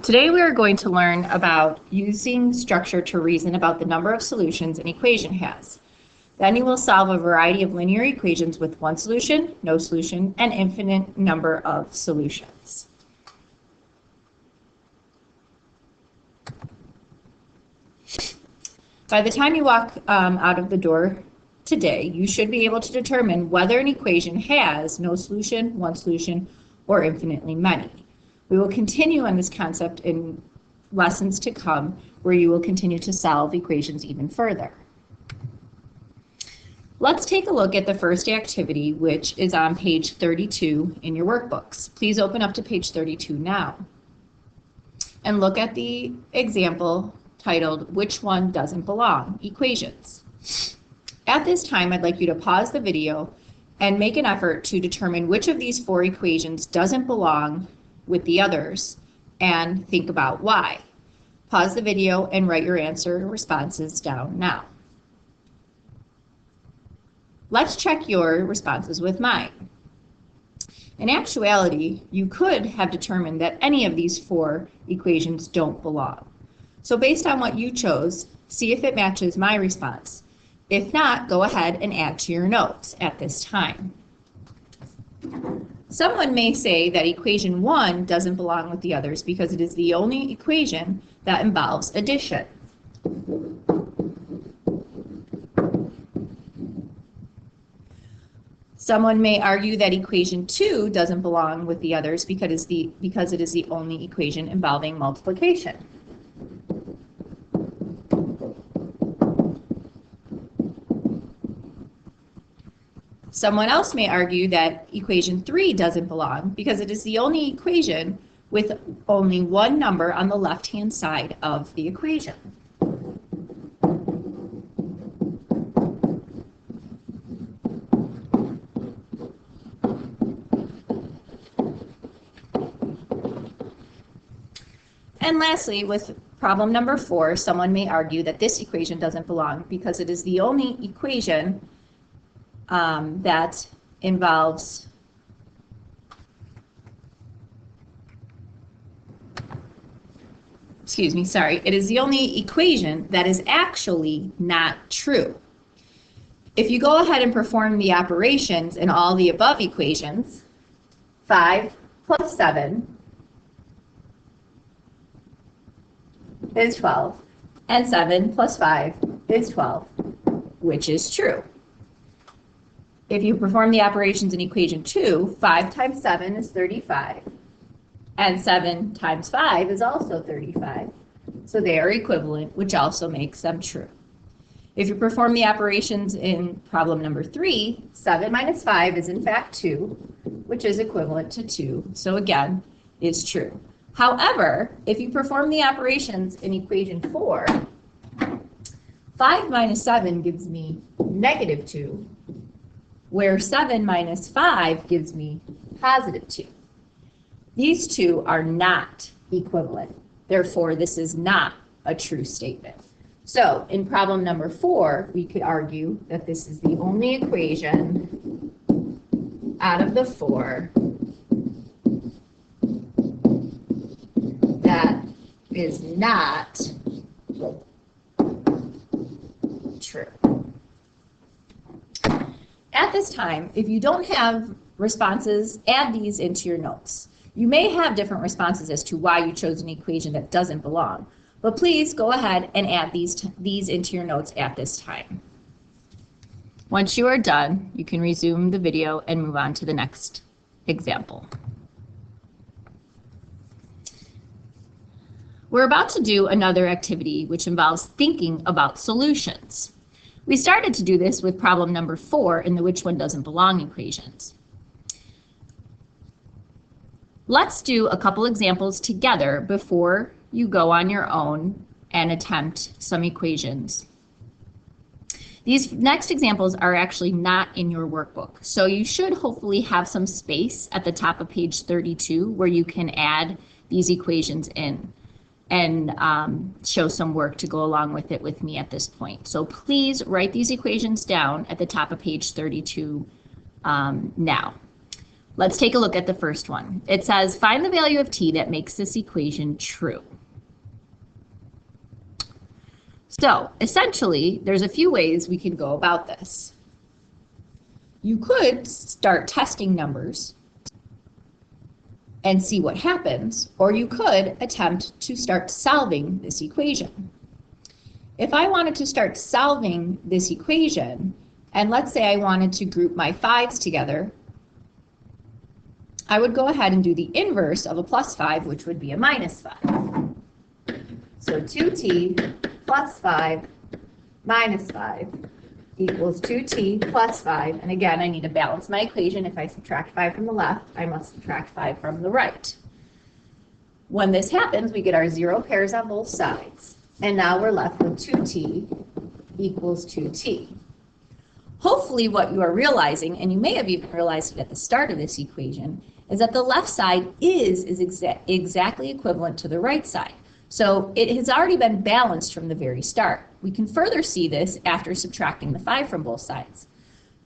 Today we are going to learn about using structure to reason about the number of solutions an equation has. Then you will solve a variety of linear equations with one solution, no solution, and infinite number of solutions. By the time you walk out of the door today, you should be able to determine whether an equation has no solution, one solution, or infinitely many. We will continue on this concept in lessons to come, where you will continue to solve equations even further. Let's take a look at the first activity, which is on page 32 in your workbooks. Please open up to page 32 now and look at the example titled, "Which One Doesn't Belong? Equations." At this time, I'd like you to pause the video and make an effort to determine which of these four equations doesn't belong with the others, and think about why. Pause the video and write your answer and responses down now. Let's check your responses with mine. In actuality, you could have determined that any of these four equations don't belong. So based on what you chose, see if it matches my response. If not, go ahead and add to your notes at this time. Someone may say that equation 1 doesn't belong with the others because it is the only equation that involves addition. Someone may argue that equation 2 doesn't belong with the others because it is the only equation involving multiplication. Someone else may argue that equation 3 doesn't belong because it is the only equation with only one number on the left-hand side of the equation. And lastly, with problem number 4, someone may argue that this equation doesn't belong because it is the only equation that involves it is the only equation that is actually not true. If you go ahead and perform the operations in all the above equations, 5 plus 7 is 12, and 7 plus 5 is 12, which is true. If you perform the operations in equation 2, 5 times 7 is 35, and 7 times 5 is also 35. So they are equivalent, which also makes them true. If you perform the operations in problem number 3, 7 minus 5 is in fact 2, which is equivalent to 2, so again, is true. However, if you perform the operations in equation 4, 5 minus 7 gives me negative 2, where 7 minus 5 gives me positive 2. These two are not equivalent. Therefore, this is not a true statement. So in problem number 4, we could argue that this is the only equation out of the 4 that is not true. At this time, if you don't have responses, add these into your notes. You may have different responses as to why you chose an equation that doesn't belong, but please go ahead and add these into your notes at this time. Once you are done, you can resume the video and move on to the next example. We're about to do another activity which involves thinking about solutions. We started to do this with problem number 4 in the which one doesn't belong equations. Let's do a couple examples together before you go on your own and attempt some equations. These next examples are actually not in your workbook, so you should hopefully have some space at the top of page 32 where you can add these equations in and show some work to go along with it with me at this point. So please write these equations down at the top of page 32 now. Let's take a look at the first one. It says, find the value of t that makes this equation true. So essentially, there's a few ways we can go about this. You could start testing numbers and see what happens, or you could attempt to start solving this equation. If I wanted to start solving this equation, and let's say I wanted to group my 5's together, I would go ahead and do the inverse of a plus 5, which would be a minus 5. So 2t plus 5 minus 5 equals 2t plus 5. And again, I need to balance my equation. If I subtract 5 from the left, I must subtract 5 from the right. When this happens, we get our 0 pairs on both sides. And now we're left with 2t equals 2t. Hopefully what you are realizing, and you may have even realized it at the start of this equation, is that the left side is exactly equivalent to the right side. So it has already been balanced from the very start. We can further see this after subtracting the 5 from both sides.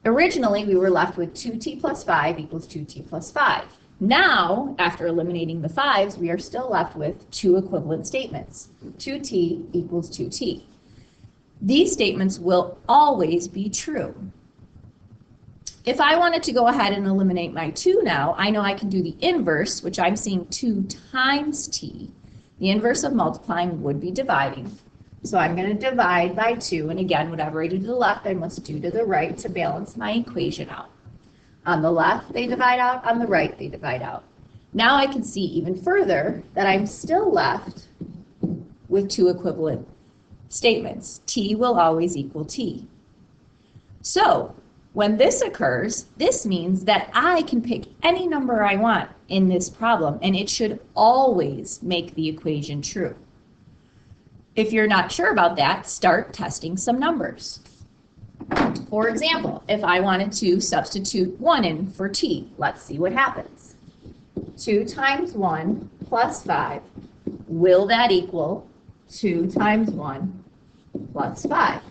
Originally, we were left with 2t plus 5 equals 2t plus 5. Now, after eliminating the 5's, we are still left with two equivalent statements. 2t equals 2t. These statements will always be true. If I wanted to go ahead and eliminate my 2 now, I know I can do the inverse, which I'm seeing 2 times t. The inverse of multiplying would be dividing. So I'm going to divide by 2, and again, whatever I do to the left, I must do to the right to balance my equation out. On the left, they divide out. On the right, they divide out. Now I can see even further that I'm still left with two equivalent statements. T will always equal t. So when this occurs, this means that I can pick any number I want in this problem, and it should always make the equation true. If you're not sure about that, start testing some numbers. For example, if I wanted to substitute 1 in for t, let's see what happens. 2 times 1 plus 5, will that equal 2 times 1 plus 5?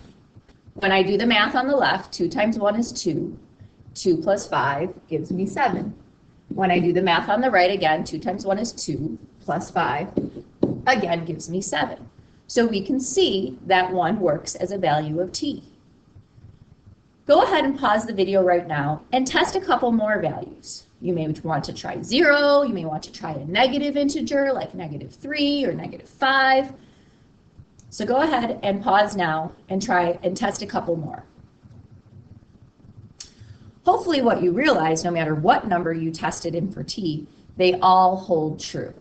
When I do the math on the left, 2 times 1 is 2. 2 plus 5 gives me 7. When I do the math on the right again, 2 times 1 is 2 plus 5 again gives me 7. So we can see that 1 works as a value of t. Go ahead and pause the video right now and test a couple more values. You may want to try 0, you may want to try a negative integer like -3 or -5. So go ahead and pause now and try and test a couple more. Hopefully what you realize, no matter what number you tested in for t, they all hold true.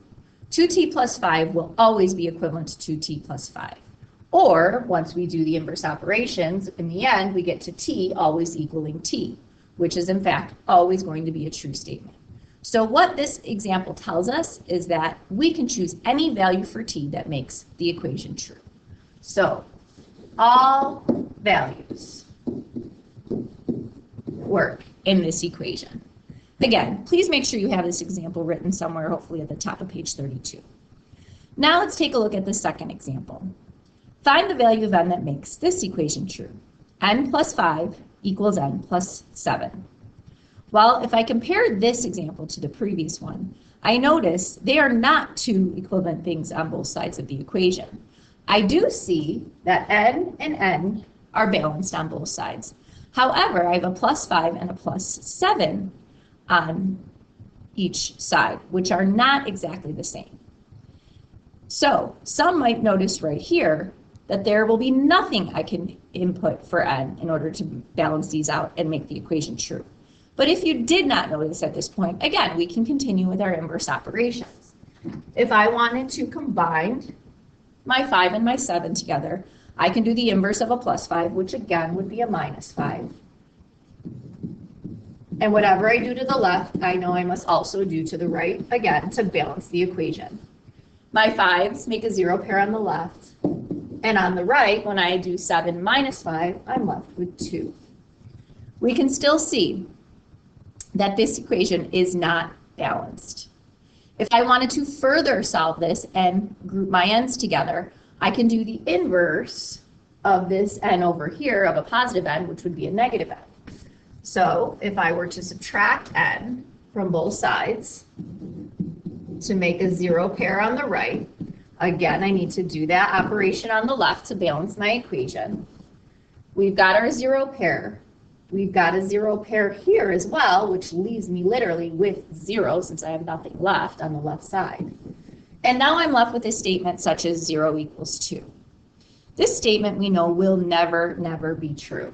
2t plus 5 will always be equivalent to 2t plus 5. Or, once we do the inverse operations, in the end, we get to t always equaling t, which is in fact always going to be a true statement. So what this example tells us is that we can choose any value for t that makes the equation true. So, all values work in this equation. Again, please make sure you have this example written somewhere, hopefully at the top of page 32. Now let's take a look at the second example. Find the value of n that makes this equation true. N plus 5 equals n plus 7. Well, if I compare this example to the previous one, I notice they are not two equivalent things on both sides of the equation. I do see that n and n are balanced on both sides. However, I have a plus 5 and a plus 7 on each side, which are not exactly the same. So some might notice right here that there will be nothing I can input for n in order to balance these out and make the equation true. But if you did not notice at this point, again, we can continue with our inverse operations. If I wanted to combine my 5 and my 7 together, I can do the inverse of a plus 5, which again would be a minus 5. And whatever I do to the left, I know I must also do to the right, again, to balance the equation. My 5's make a 0 pair on the left, and on the right, when I do 7 minus 5, I'm left with 2. We can still see that this equation is not balanced. If I wanted to further solve this and group my n's together, I can do the inverse of this n over here of a positive n, which would be a negative n. So if I were to subtract n from both sides to make a zero pair on the right. Again, I need to do that operation on the left to balance my equation. We've got our zero pair. We've got a zero pair here as well, which leaves me literally with 0 since I have nothing left on the left side. And now I'm left with a statement such as 0 equals 2. This statement we know will never, never be true.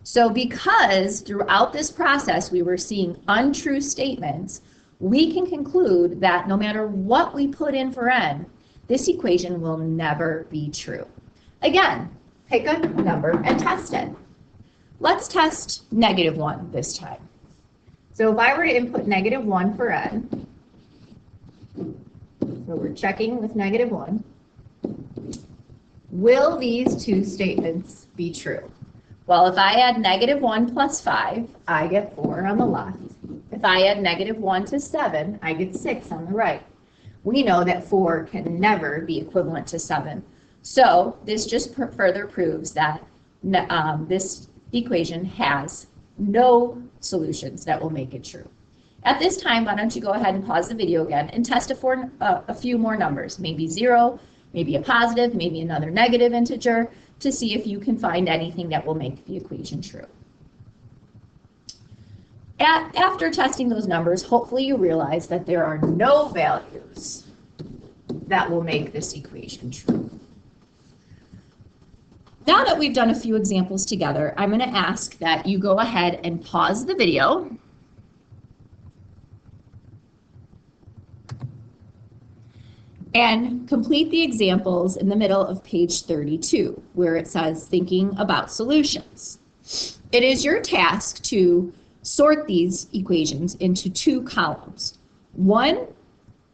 So because throughout this process we were seeing untrue statements, we can conclude that no matter what we put in for n, this equation will never be true. Again, pick a number and test it. Let's test -1 this time. So if I were to input -1 for n, so we're checking with -1, will these two statements be true? Well, if I add -1 plus 5, I get 4 on the left. If I add -1 to 7, I get 6 on the right. We know that 4 can never be equivalent to 7. So this just further proves that this equation has no solutions that will make it true. At this time, why don't you go ahead and pause the video again and test a few more numbers, maybe 0, maybe a positive, maybe another negative integer, to see if you can find anything that will make the equation true. After testing those numbers, hopefully you realize that there are no values that will make this equation true. Now that we've done a few examples together, I'm going to ask that you go ahead and pause the video and complete the examples in the middle of page 32, where it says thinking about solutions. It is your task to sort these equations into two columns. One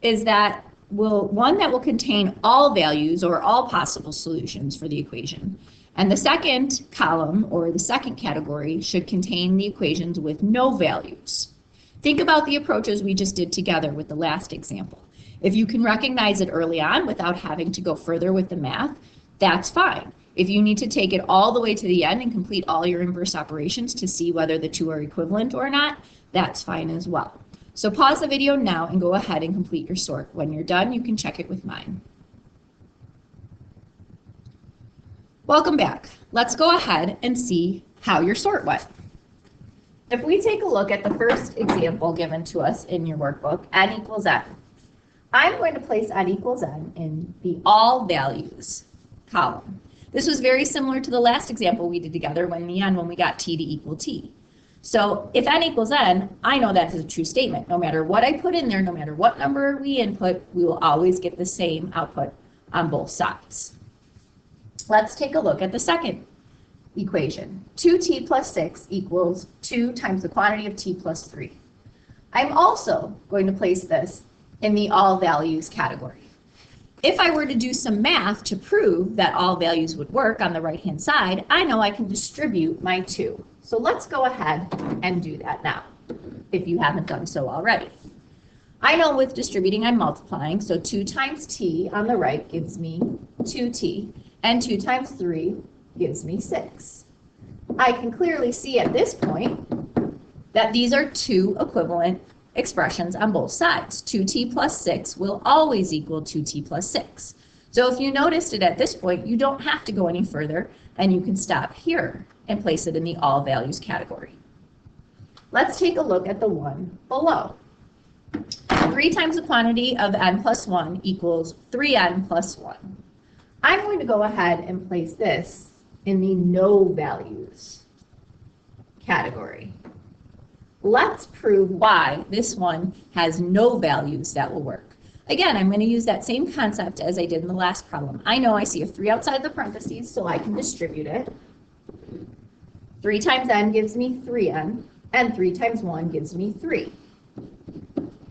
that will contain all values or all possible solutions for the equation. And the second column, or the second category, should contain the equations with no values. Think about the approaches we just did together with the last example. If you can recognize it early on without having to go further with the math, that's fine. If you need to take it all the way to the end and complete all your inverse operations to see whether the two are equivalent or not, that's fine as well. So pause the video now and go ahead and complete your sort. When you're done, you can check it with mine. Welcome back. Let's go ahead and see how your sort went. If we take a look at the first example given to us in your workbook, n equals n. I'm going to place n equals n in the all values column. This was very similar to the last example we did together when we got t to equal t. So if n equals n, I know that is a true statement. No matter what I put in there, no matter what number we input, we will always get the same output on both sides. Let's take a look at the second equation. 2t plus 6 equals 2 times the quantity of t plus 3. I'm also going to place this in the all values category. If I were to do some math to prove that all values would work on the right-hand side, I know I can distribute my 2. So let's go ahead and do that now, if you haven't done so already. I know with distributing I'm multiplying, so 2 times t on the right gives me 2t, and 2 times 3 gives me 6. I can clearly see at this point that these are two equivalent expressions on both sides. 2t plus 6 will always equal 2t plus 6. So if you noticed it at this point, you don't have to go any further, and you can stop here and place it in the all values category. Let's take a look at the one below. 3 times the quantity of n plus 1 equals 3n plus 1. I'm going to go ahead and place this in the no values category. Let's prove why this one has no values that will work. Again, I'm going to use that same concept as I did in the last problem. I know I see a 3 outside the parentheses, so I can distribute it. 3 times n gives me 3n, and 3 times 1 gives me 3.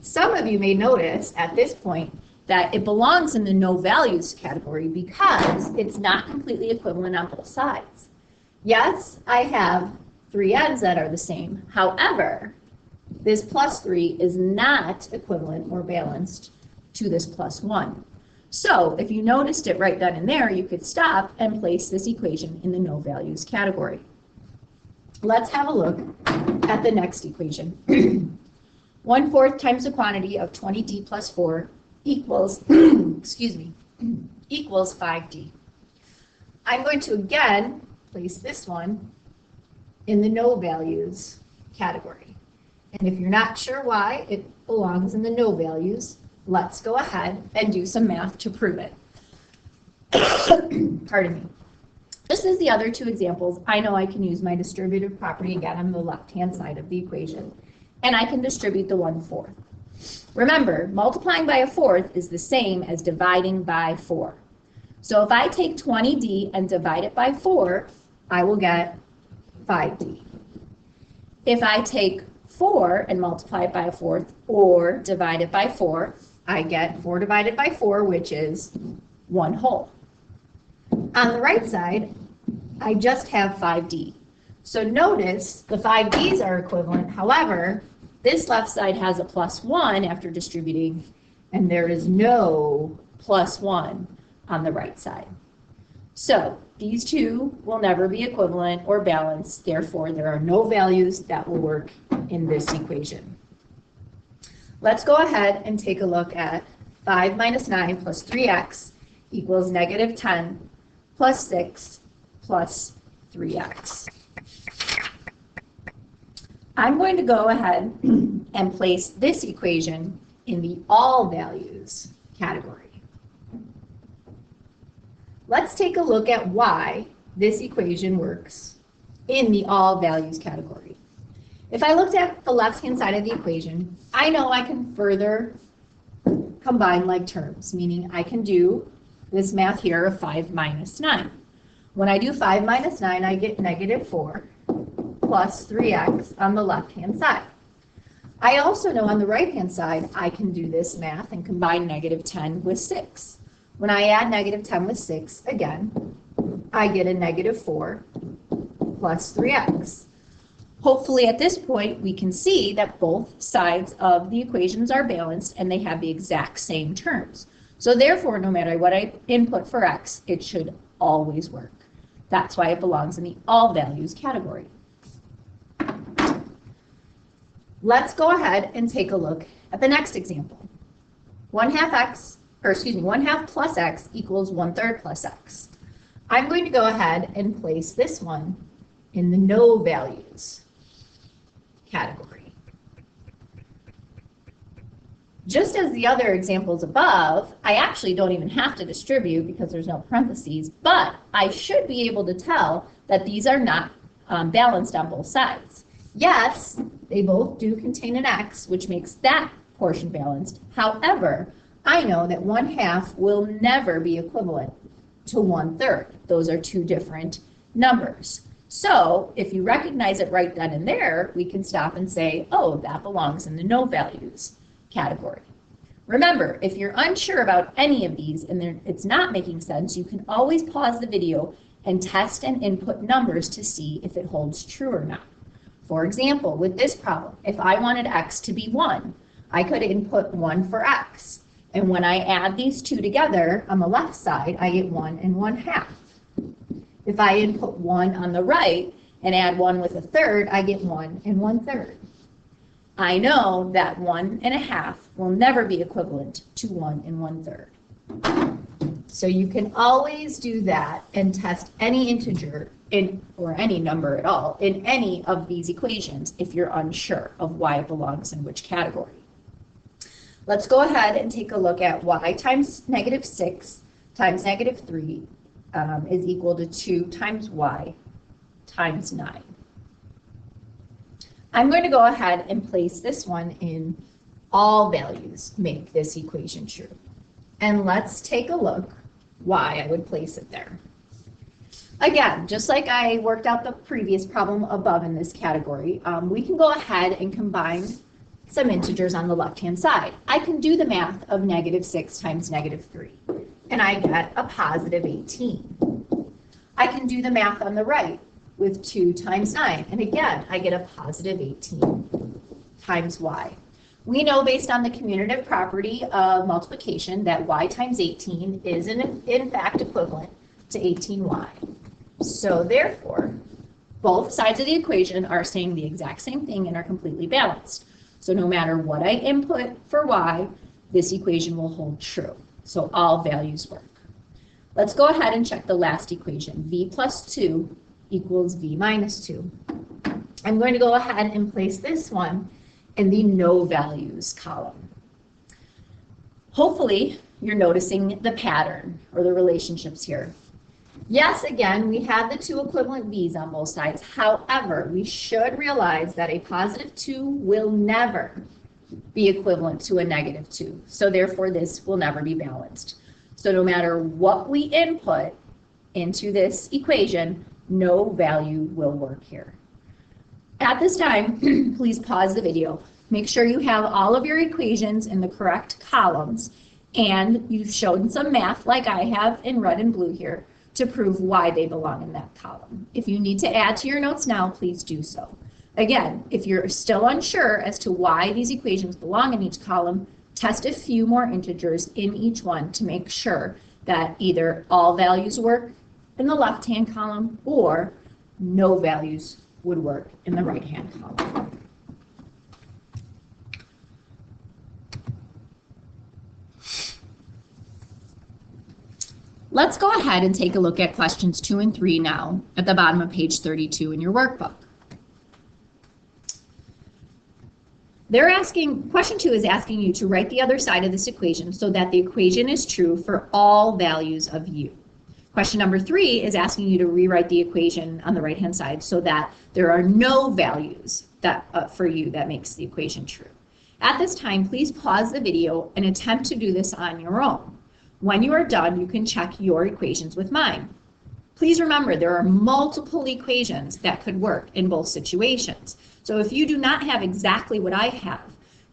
Some of you may notice at this point that it belongs in the no values category because it's not completely equivalent on both sides. Yes, I have 3 n's that are the same. However, this plus 3 is not equivalent or balanced to this plus 1. So if you noticed it right then and there, you could stop and place this equation in the no values category. Let's have a look at the next equation. 1/4 times the quantity of 20D plus 4 equals, excuse me, equals 5D. I'm going to again place this one in the no values category. And if you're not sure why it belongs in the no values, let's go ahead and do some math to prove it. Pardon me. Just as the other two examples, I know I can use my distributive property again on the left-hand side of the equation, and I can distribute the 1/4. Remember, multiplying by a 1/4 is the same as dividing by 4. So if I take 20D and divide it by 4, I will get 5D. If I take 4 and multiply it by a 1/4 or divide it by 4, I get 4 divided by 4, which is 1 whole. On the right side, I just have 5D. So notice the 5Ds are equivalent. However, this left side has a +1 after distributing, and there is no +1 on the right side. So these two will never be equivalent or balanced. Therefore, there are no values that will work in this equation. Let's go ahead and take a look at 5 minus 9 plus 3x equals -10 plus 6 plus 3x. I'm going to go ahead and place this equation in the all values category. Let's take a look at why this equation works in the all values category. If I looked at the left-hand side of the equation, I know I can further combine like terms, meaning I can do this math here of 5 minus 9. When I do 5 minus 9, I get -4 plus 3x on the left-hand side. I also know on the right-hand side, I can do this math and combine -10 with 6. When I add -10 with 6, again, I get a -4 plus 3x. Hopefully at this point, we can see that both sides of the equations are balanced and they have the exact same terms. So therefore, no matter what I input for x, it should always work. That's why it belongs in the all values category. Let's go ahead and take a look at the next example. 1/2 plus x equals 1/3 plus x. I'm going to go ahead and place this one in the no values category. Just as the other examples above, I actually don't even have to distribute because there's no parentheses, but I should be able to tell that these are not balanced on both sides. Yes, they both do contain an x, which makes that portion balanced. However, I know that 1/2 will never be equivalent to 1/3. Those are two different numbers. So if you recognize it right then and there, we can stop and say, oh, that belongs in the no values category. Remember, if you're unsure about any of these and it's not making sense, you can always pause the video and test and input numbers to see if it holds true or not. For example, with this problem, if I wanted x to be 1, I could input 1 for x. And when I add these two together on the left side, I get 1 and 1/2. If I input 1 on the right and add 1 with a third, I get 1 and 1/3. I know that 1 1/2 will never be equivalent to 1 and 1/3. So you can always do that and test any integer or any number at all in any of these equations if you're unsure of why it belongs in which category. Let's go ahead and take a look at y times -6 times -3 is equal to 2 times y times 9. I'm going to go ahead and place this one in all values make this equation true. And let's take a look why I would place it there. Again, just like I worked out the previous problem above in this category, we can go ahead and combine some integers on the left-hand side. I can do the math of -6 times -3, and I get a positive 18. I can do the math on the right with 2 times 9, and again, I get a positive 18 times y. We know based on the commutative property of multiplication that y times 18 is in fact equivalent to 18y. So therefore, both sides of the equation are saying the exact same thing and are completely balanced. So no matter what I input for y, this equation will hold true. So all values work. Let's go ahead and check the last equation. V plus 2 equals V minus 2. I'm going to go ahead and place this one in the no values column. Hopefully, you're noticing the pattern or the relationships here. Yes, again, we have the two equivalent V's on both sides. However, we should realize that a positive 2 will never be equivalent to a negative 2. So therefore, this will never be balanced. So no matter what we input into this equation, no value will work here. At this time, please pause the video. Make sure you have all of your equations in the correct columns, and you've shown some math like I have in red and blue here to prove why they belong in that column. If you need to add to your notes now, please do so. Again, if you're still unsure as to why these equations belong in each column, test a few more integers in each one to make sure that either all values work in the left-hand column or no values would work in the right-hand column. Let's go ahead and take a look at questions 2 and 3 now at the bottom of page 32 in your workbook. Question 2 is asking you to write the other side of this equation so that the equation is true for all values of u. Question number 3 is asking you to rewrite the equation on the right-hand side so that there are no values that for u that makes the equation true. At this time, please pause the video and attempt to do this on your own. When you are done, you can check your equations with mine. Please remember there are multiple equations that could work in both situations. So if you do not have exactly what I have,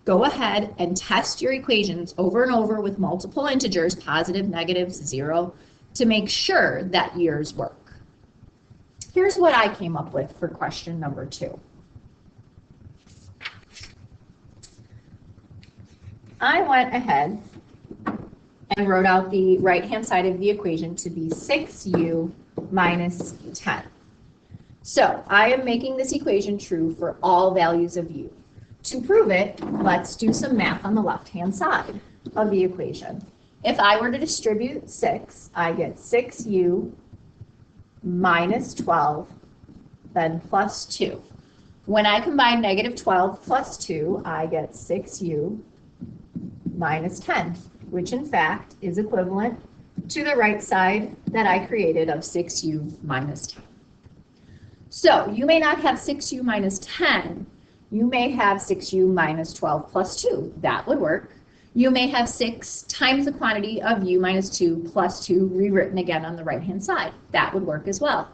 go ahead and test your equations over and over with multiple integers, positive, negatives, 0, to make sure that yours work. Here's what I came up with for question number 2. I went ahead and wrote out the right-hand side of the equation to be 6u minus 10. So I am making this equation true for all values of u. To prove it, let's do some math on the left-hand side of the equation. If I were to distribute 6, I get 6u minus 12, then plus 2. When I combine negative 12 plus 2, I get 6u minus 10. Which in fact is equivalent to the right side that I created of 6u minus 10. So you may not have 6u minus 10, you may have 6u minus 12 plus 2. That would work. You may have 6 times the quantity of u minus 2 plus 2 rewritten again on the right-hand side. That would work as well.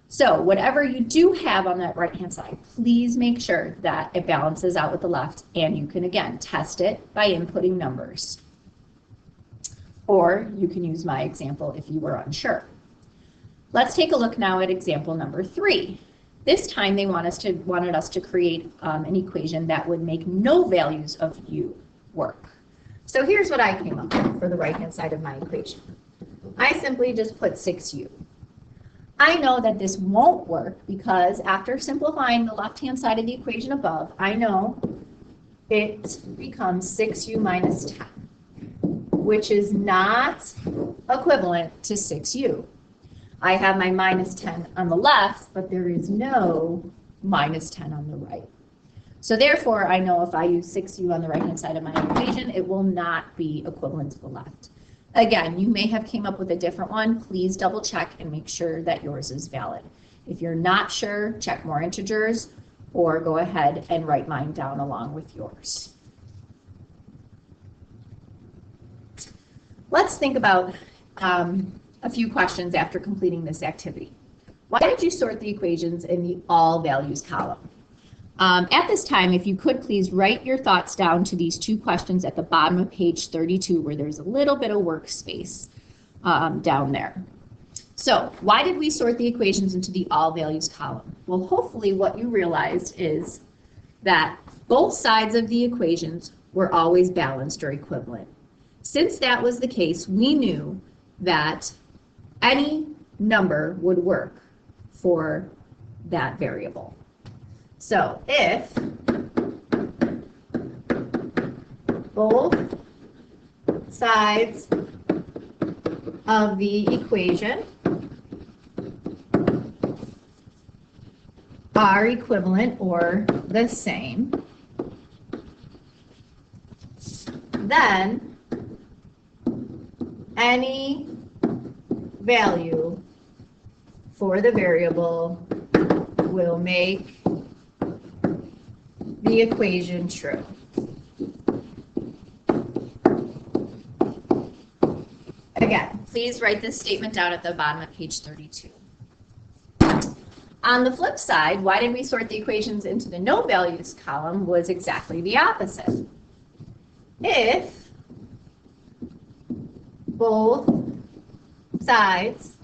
So whatever you do have on that right-hand side, please make sure that it balances out with the left, and you can again test it by inputting numbers. Or you can use my example if you were unsure. Let's take a look now at example number 3. This time they wanted us to create an equation that would make no values of u work. So here's what I came up with for the right-hand side of my equation. I simply just put 6u. I know that this won't work because after simplifying the left-hand side of the equation above, I know it becomes 6u minus 10. Which is not equivalent to 6u. I have my minus 10 on the left, but there is no minus 10 on the right. So therefore, I know if I use 6u on the right-hand side of my equation, it will not be equivalent to the left. Again, you may have came up with a different one. Please double check and make sure that yours is valid. If you're not sure, check more integers or go ahead and write mine down along with yours. Let's think about a few questions after completing this activity. Why did you sort the equations in the all values column? At this time, if you could please write your thoughts down to these 2 questions at the bottom of page 32 where there's a little bit of workspace down there. So why did we sort the equations into the all values column? Well, hopefully what you realized is that both sides of the equations were always balanced or equivalent. Since that was the case, we knew that any number would work for that variable. So if both sides of the equation are equivalent or the same, then any value for the variable will make the equation true. Again, please write this statement down at the bottom of page 32. On the flip side, why did we sort the equations into the no values column was exactly the opposite. If both sides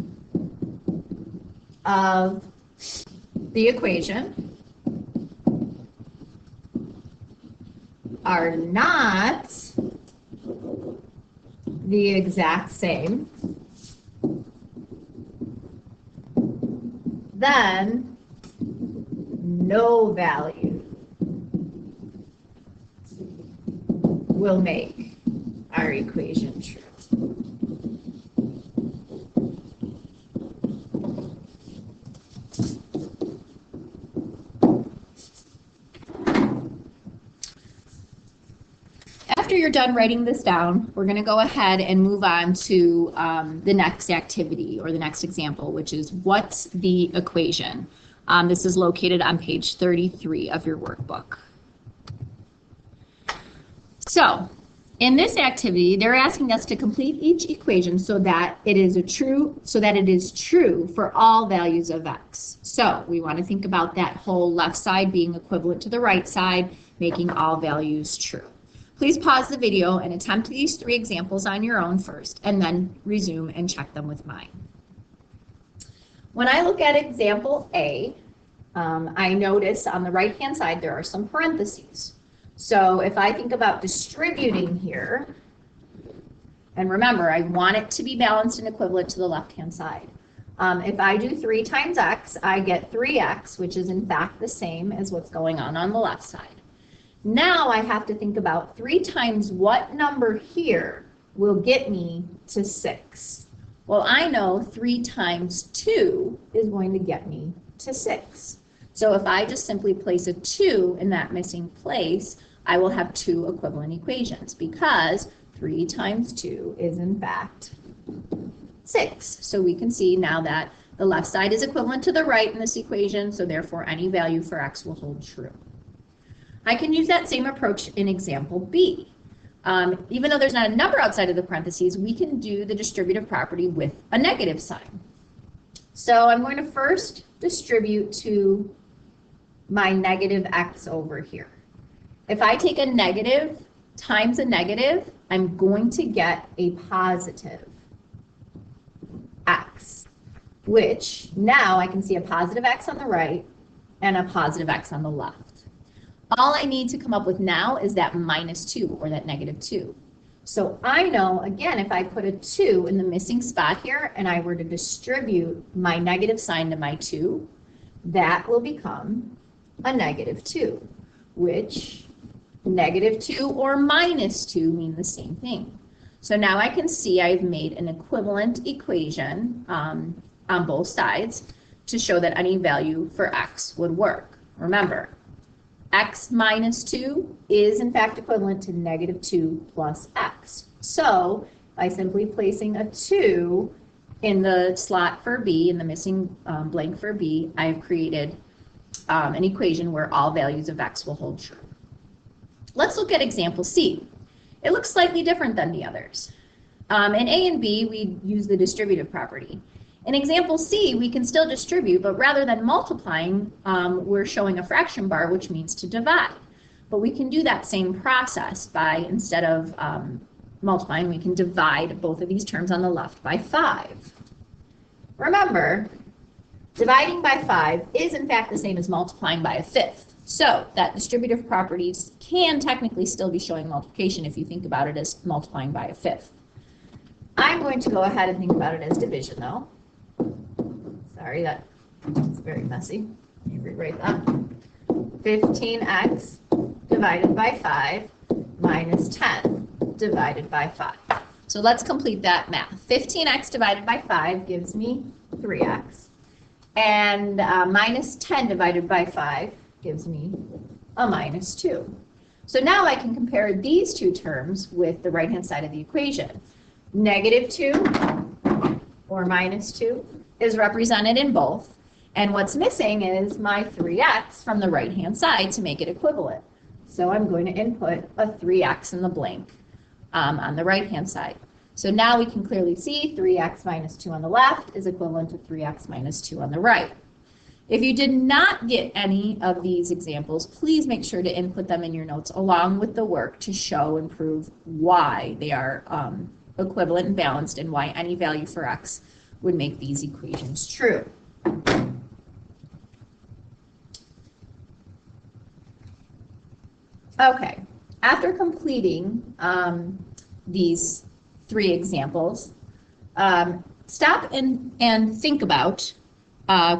of the equation are not the exact same, then no value will make our equation true. After you're done writing this down, we're going to go ahead and move on to the next activity or the next example, which is what's the equation? This is located on page 33 of your workbook. So in this activity, they're asking us to complete each equation so that it is true for all values of x. So we want to think about that whole left side being equivalent to the right side, making all values true. Please pause the video and attempt these 3 examples on your own first, and then resume and check them with mine. When I look at example A, I notice on the right-hand side there are some parentheses. So if I think about distributing here, and remember, I want it to be balanced and equivalent to the left-hand side. If I do 3 times x, I get 3x, which is in fact the same as what's going on the left side. Now I have to think about 3 times what number here will get me to 6. Well, I know 3 times 2 is going to get me to 6. So if I just simply place a 2 in that missing place, I will have 2 equivalent equations because 3 times 2 is in fact 6. So we can see now that the left side is equivalent to the right in this equation, so therefore any value for x will hold true. I can use that same approach in example B. Even though there's not a number outside of the parentheses, we can do the distributive property with a negative sign. So I'm going to first distribute to my negative x over here. If I take a negative times a negative, I'm going to get a positive x, which now I can see a positive x on the right and a positive x on the left. All I need to come up with now is that -2 or that -2. So I know, again, if I put a 2 in the missing spot here and I were to distribute my negative sign to my 2, that will become a -2, which -2 or -2 mean the same thing. So now I can see I've made an equivalent equation on both sides to show that any value for x would work. Remember, x minus 2 is in fact equivalent to -2 plus x. So by simply placing a 2 in the slot for B, in the missing blank for B, I've created an equation where all values of x will hold true. Let's look at example C. It looks slightly different than the others. In A and B, we use the distributive property. In example C, we can still distribute, but rather than multiplying, we're showing a fraction bar, which means to divide. But we can do that same process by, instead of multiplying, we can divide both of these terms on the left by 5. Remember, dividing by 5 is in fact the same as multiplying by a fifth. So that distributive properties can technically still be showing multiplication if you think about it as multiplying by a fifth. I'm going to go ahead and think about it as division though. Sorry, that's very messy. Let me rewrite that. 15x divided by 5 minus 10 divided by 5. So let's complete that math. 15x divided by 5 gives me 3x. And minus 10 divided by 5 gives me a minus 2. So now I can compare these two terms with the right-hand side of the equation. Negative 2 or minus 2 is represented in both. And what's missing is my 3x from the right-hand side to make it equivalent. So I'm going to input a 3x in the blank on the right-hand side. So now we can clearly see 3x minus 2 on the left is equivalent to 3x minus 2 on the right. If you did not get any of these examples, please make sure to input them in your notes along with the work to show and prove why they are equivalent and balanced and why any value for x would make these equations true. Okay, after completing these 3 examples, stop and think about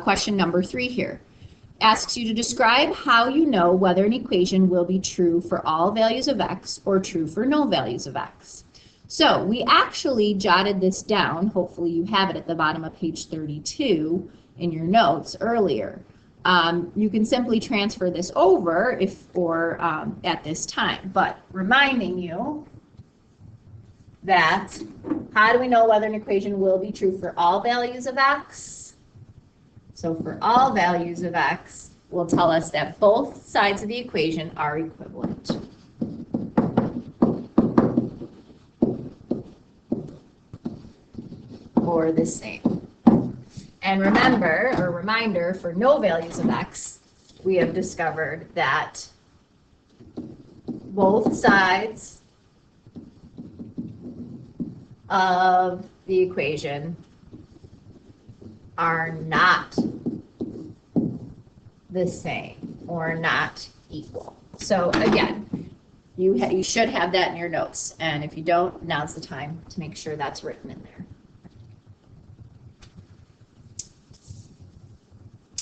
question number 3 here. Asks you to describe how you know whether an equation will be true for all values of x or true for no values of x. So we actually jotted this down. Hopefully you have it at the bottom of page 32 in your notes earlier. You can simply transfer this over at this time, but reminding you that how do we know whether an equation will be true for all values of x? So for all values of x, will tell us that both sides of the equation are equivalent. Or the same. And remember, or reminder, for no values of x, we have discovered that both sides of the equation are not the same or not equal. So again, you should have that in your notes, and if you don't, now's the time to make sure that's written in there.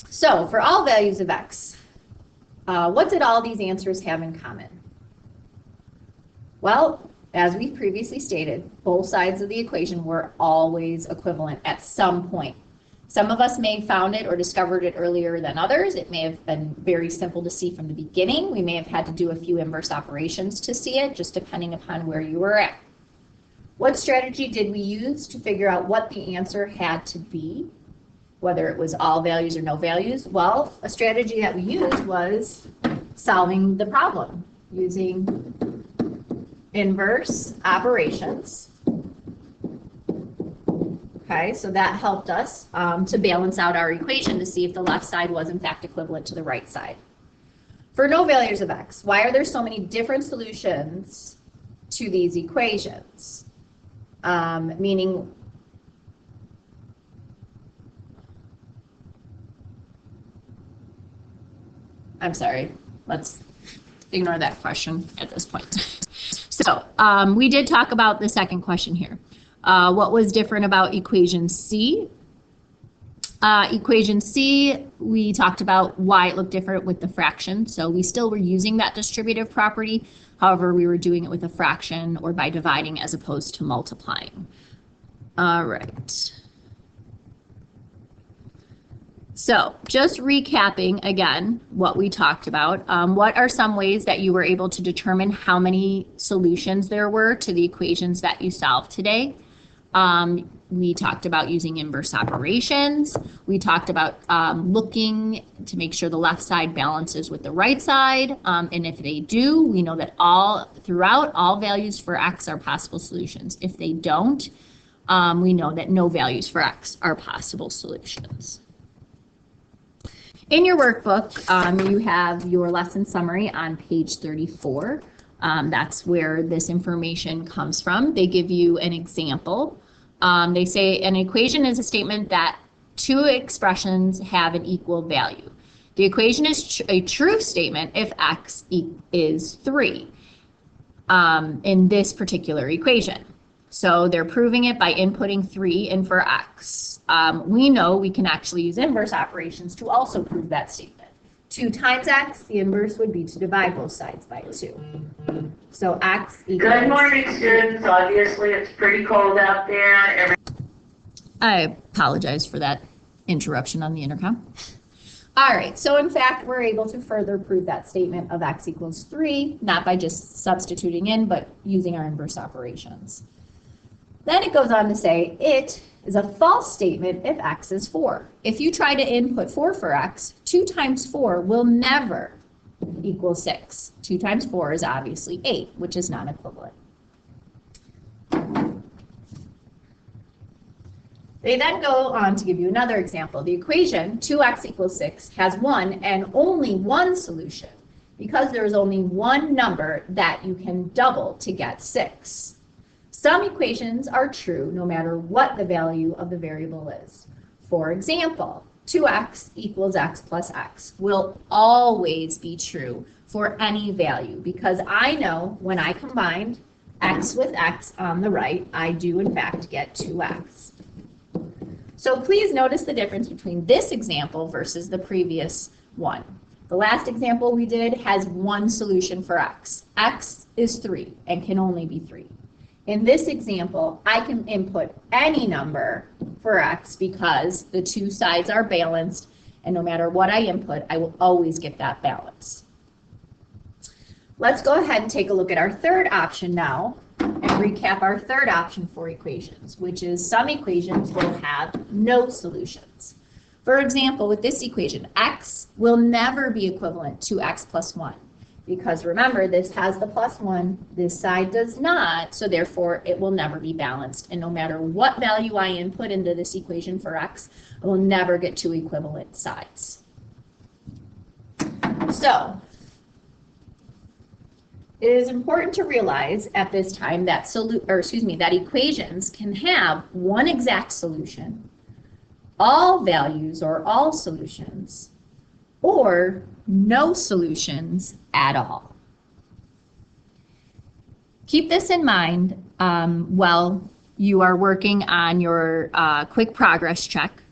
So for all values of x, what did all these answers have in common? Well, as we previously stated, both sides of the equation were always equivalent at some point. Some of us may have found it or discovered it earlier than others. It may have been very simple to see from the beginning. We may have had to do a few inverse operations to see it, just depending upon where you were at. What strategy did we use to figure out what the answer had to be, whether it was all values or no values? Well, a strategy that we used was solving the problem using inverse operations. Okay, so that helped us to balance out our equation to see if the left side was in fact equivalent to the right side. For no values of x, why are there so many different solutions to these equations? Meaning, I'm sorry, let's ignore that question at this point. So we did talk about the second question here. What was different about equation C? Equation C, we talked about why it looked different with the fraction. So we still were using that distributive property. However, we were doing it with a fraction or by dividing as opposed to multiplying. All right. So just recapping again what we talked about, what are some ways that you were able to determine how many solutions there were to the equations that you solved today? We talked about using inverse operations. We talked about looking to make sure the left side balances with the right side. And if they do, we know that throughout all values for x are possible solutions. If they don't, we know that no values for x are possible solutions. In your workbook, you have your lesson summary on page 34. That's where this information comes from. They give you an example. They say an equation is a statement that two expressions have an equal value. The equation is a true statement if x is 3 in this particular equation. So they're proving it by inputting 3 in for x. We know we can actually use inverse operations to also prove that statement. 2 times x, the inverse would be to divide both sides by 2. So x equals... Good morning, students. Obviously, it's pretty cold out there. I apologize for that interruption on the intercom. All right, so in fact, we're able to further prove that statement of x equals 3, not by just substituting in, but using our inverse operations. Then it goes on to say it is a false statement if x is 4. If you try to input 4 for x, 2 times 4 will never equal 6. 2 times 4 is obviously 8, which is non-equivalent. They then go on to give you another example. The equation 2x equals 6 has one and only one solution because there is only one number that you can double to get 6. Some equations are true no matter what the value of the variable is. For example, 2x equals x plus x will always be true for any value because I know when I combined x with x on the right, I do in fact get 2x. So please notice the difference between this example versus the previous one. The last example we did has one solution for x. X is 3 and can only be 3. In this example, I can input any number for x because the two sides are balanced, and no matter what I input, I will always get that balance. Let's go ahead and take a look at our third option now and recap our third option for equations, which is some equations will have no solutions. For example, with this equation, x will never be equivalent to x plus 1. Because remember, this has the plus 1, this side does not, so therefore it will never be balanced. And no matter what value I input into this equation for x, I will never get two equivalent sides. So, it is important to realize at this time that that equations can have one exact solution, all values or all solutions, or no solutions at all. Keep this in mind while you are working on your quick progress check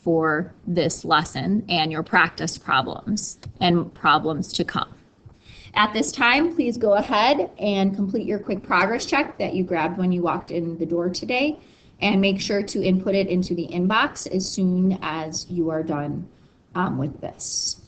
for this lesson and your practice problems and problems to come. At this time, please go ahead and complete your quick progress check that you grabbed when you walked in the door today, and make sure to input it into the inbox as soon as you are done with this.